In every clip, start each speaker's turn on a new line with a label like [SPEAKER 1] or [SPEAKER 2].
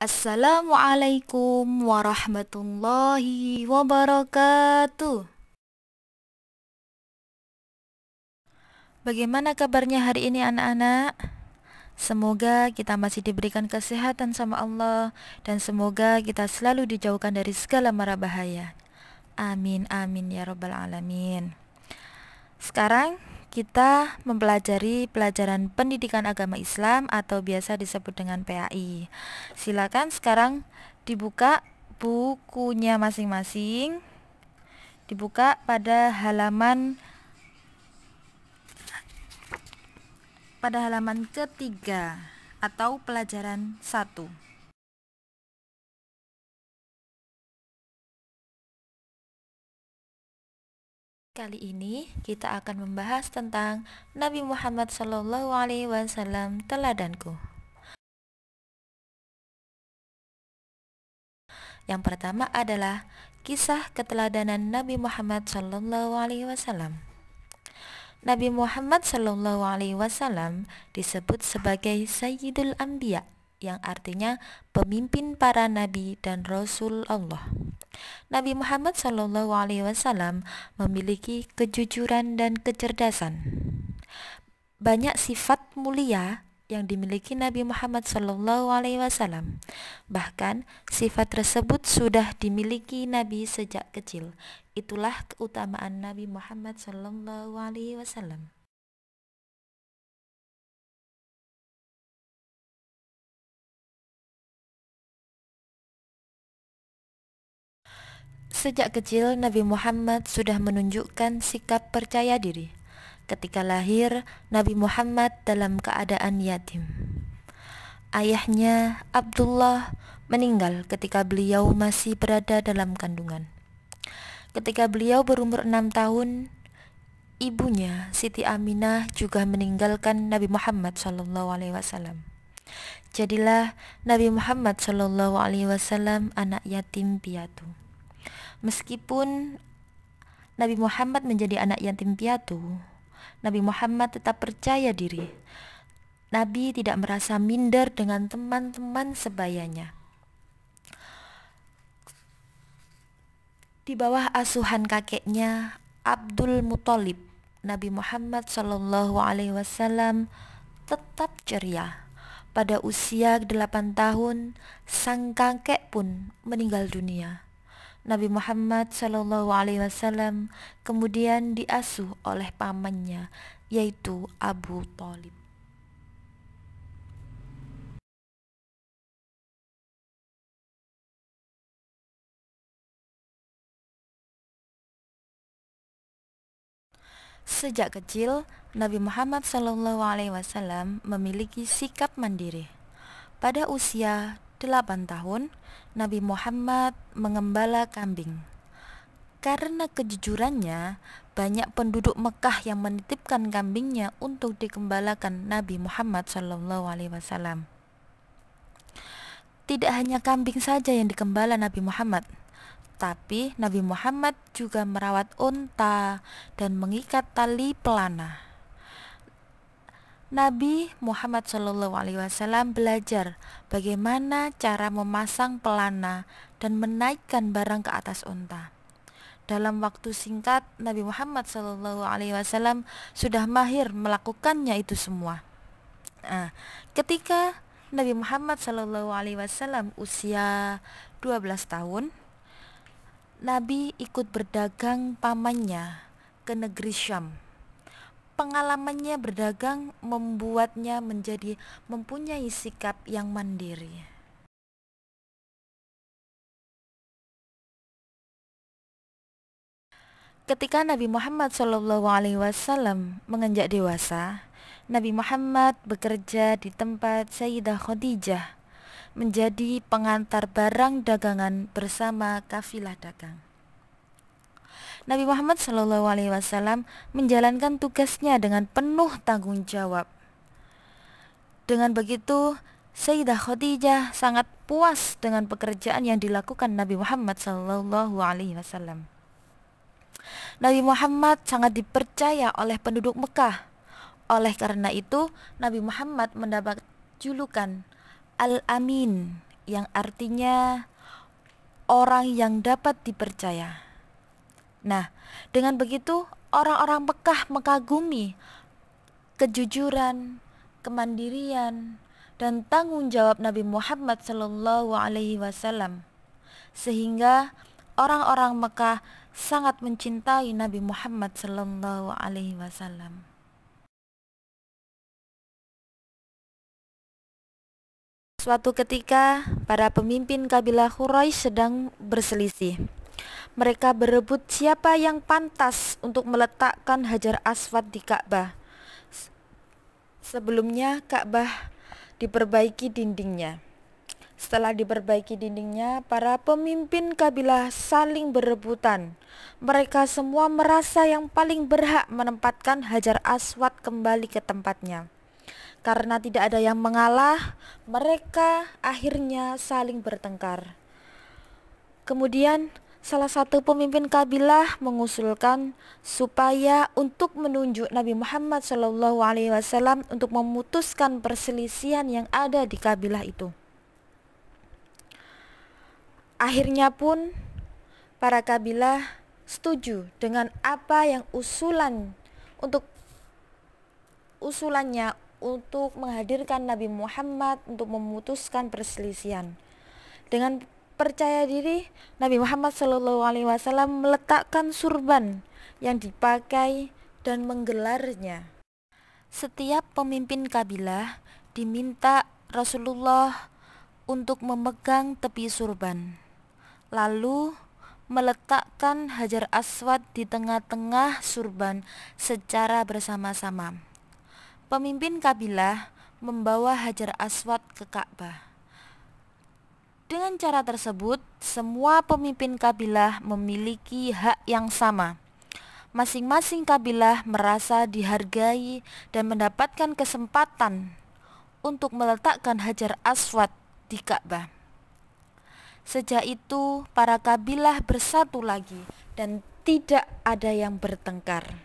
[SPEAKER 1] Assalamualaikum warahmatullahi wabarakatuh. Bagaimana kabarnya hari ini anak-anak? Semoga kita masih diberikan kesehatan sama Allah dan semoga kita selalu dijauhkan dari segala mara bahaya. Amin amin ya rabbal alamin. Sekarang kita mempelajari pelajaran pendidikan agama Islam atau biasa disebut dengan PAI. Silakan sekarang dibuka bukunya masing-masing. Dibuka pada halaman ketiga atau pelajaran 1. Kali ini kita akan membahas tentang Nabi Muhammad SAW teladanku. Yang pertama adalah kisah keteladanan Nabi Muhammad SAW. Nabi Muhammad SAW disebut sebagai Sayyidul Anbiya, yang artinya pemimpin para nabi dan rasul Allah. Nabi Muhammad SAW memiliki kejujuran dan kecerdasan. Banyak sifat mulia yang dimiliki Nabi Muhammad SAW. Bahkan sifat tersebut sudah dimiliki Nabi sejak kecil. Itulah keutamaan Nabi Muhammad SAW. Sejak kecil Nabi Muhammad sudah menunjukkan sikap percaya diri. Ketika lahir, Nabi Muhammad dalam keadaan yatim. Ayahnya Abdullah meninggal ketika beliau masih berada dalam kandungan. Ketika beliau berumur 6 tahun, ibunya Siti Aminah juga meninggalkan Nabi Muhammad SAW. Jadilah Nabi Muhammad SAW anak yatim piatu. Meskipun Nabi Muhammad menjadi anak yatim piatu, Nabi Muhammad tetap percaya diri. Nabi tidak merasa minder dengan teman-teman sebayanya. Di bawah asuhan kakeknya Abdul Muthalib, Nabi Muhammad SAW tetap ceria. Pada usia 8 tahun, sang kakek pun meninggal dunia. Nabi Muhammad SAW kemudian diasuh oleh pamannya, yaitu Abu Thalib. Sejak kecil, Nabi Muhammad SAW memiliki sikap mandiri. Pada usia 8 tahun, Nabi Muhammad mengembala kambing. Karena kejujurannya, banyak penduduk Mekah yang menitipkan kambingnya untuk dikembalakan Nabi Muhammad SAW. Tidak hanya kambing saja yang dikembala Nabi Muhammad, tapi Nabi Muhammad juga merawat unta dan mengikat tali pelana. Nabi Muhammad SAW belajar bagaimana cara memasang pelana dan menaikkan barang ke atas unta. Dalam waktu singkat, Nabi Muhammad SAW sudah mahir melakukannya itu semua. Ketika Nabi Muhammad SAW usia 12 tahun, Nabi ikut berdagang pamannya ke negeri Syam. Pengalamannya berdagang membuatnya menjadi mempunyai sikap yang mandiri. Ketika Nabi Muhammad SAW menginjak dewasa, Nabi Muhammad bekerja di tempat Sayyidah Khadijah menjadi pengantar barang dagangan bersama kafilah dagang. Nabi Muhammad SAW menjalankan tugasnya dengan penuh tanggung jawab. Dengan begitu, Sayyidah Khadijah sangat puas dengan pekerjaan yang dilakukan Nabi Muhammad SAW. Nabi Muhammad sangat dipercaya oleh penduduk Mekah. Oleh karena itu, Nabi Muhammad mendapat julukan Al-Amin, yang artinya orang yang dapat dipercaya. Nah, dengan begitu orang-orang Mekah mengagumi kejujuran, kemandirian, dan tanggung jawab Nabi Muhammad SAW, sehingga orang-orang Mekah sangat mencintai Nabi Muhammad SAW. Suatu ketika, para pemimpin kabilah Quraisy sedang berselisih. Mereka berebut siapa yang pantas untuk meletakkan Hajar Aswad di Ka'bah. Sebelumnya, Ka'bah diperbaiki dindingnya. Setelah diperbaiki dindingnya, para pemimpin kabilah saling berebutan. Mereka semua merasa yang paling berhak menempatkan Hajar Aswad kembali ke tempatnya. Karena tidak ada yang mengalah, mereka akhirnya saling bertengkar. Kemudian salah satu pemimpin kabilah mengusulkan supaya untuk menunjuk Nabi Muhammad SAW untuk memutuskan perselisihan yang ada di kabilah itu. Akhirnya pun para kabilah setuju dengan apa yang usulannya untuk menghadirkan Nabi Muhammad untuk memutuskan perselisihan. Dengan percaya diri, Nabi Muhammad SAW meletakkan surban yang dipakai dan menggelarnya. Setiap pemimpin kabilah diminta Rasulullah untuk memegang tepi surban, lalu meletakkan Hajar Aswad di tengah-tengah surban secara bersama-sama. Pemimpin kabilah membawa Hajar Aswad ke Ka'bah. Dengan cara tersebut, semua pemimpin kabilah memiliki hak yang sama. Masing-masing kabilah merasa dihargai dan mendapatkan kesempatan untuk meletakkan Hajar Aswad di Ka'bah. Sejak itu, para kabilah bersatu lagi dan tidak ada yang bertengkar.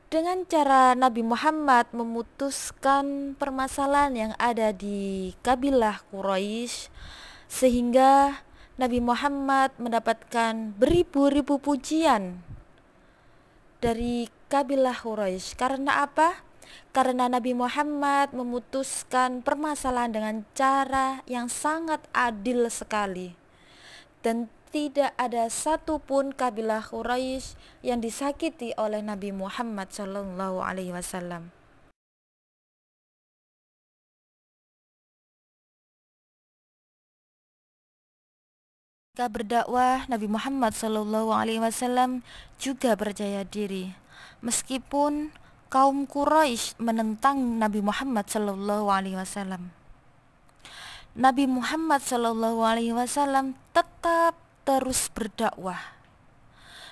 [SPEAKER 1] Dengan cara Nabi Muhammad memutuskan permasalahan yang ada di kabilah Quraisy, sehingga Nabi Muhammad mendapatkan beribu-ribu pujian dari kabilah Quraisy. Karena apa? Karena Nabi Muhammad memutuskan permasalahan dengan cara yang sangat adil sekali, dan tidak ada satupun kabilah Quraisy yang disakiti oleh Nabi Muhammad SAW. Ketika berdakwah, Nabi Muhammad SAW juga percaya diri, meskipun kaum Quraisy menentang Nabi Muhammad SAW. Nabi Muhammad SAW tetap terus berdakwah.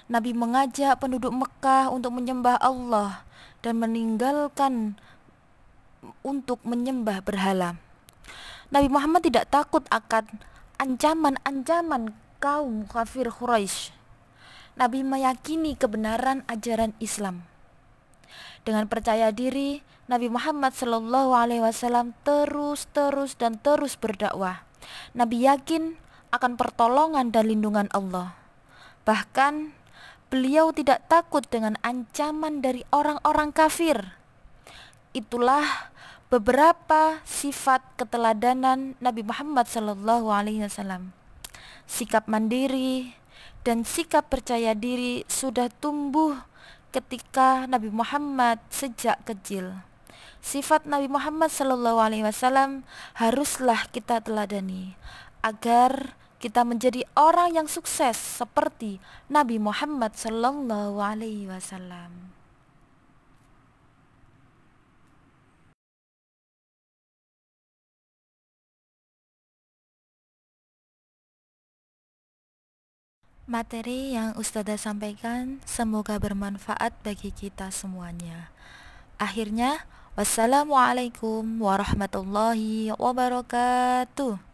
[SPEAKER 1] Nabi mengajak penduduk Mekah untuk menyembah Allah dan meninggalkan untuk menyembah berhala. Nabi Muhammad tidak takut akan ancaman-ancaman kaum kafir Quraisy. Nabi meyakini kebenaran ajaran Islam. Dengan percaya diri, Nabi Muhammad SAW terus berdakwah. Nabi yakin akan pertolongan dan lindungan Allah. Bahkan beliau tidak takut dengan ancaman dari orang-orang kafir. Itulah beberapa sifat keteladanan Nabi Muhammad SAW. Sikap mandiri dan sikap percaya diri sudah tumbuh ketika Nabi Muhammad sejak kecil. Sifat Nabi Muhammad SAW haruslah kita teladani agar kita menjadi orang yang sukses seperti Nabi Muhammad SAW. Materi yang Ustazah sampaikan semoga bermanfaat bagi kita semuanya. Akhirnya, wassalamualaikum warahmatullahi wabarakatuh.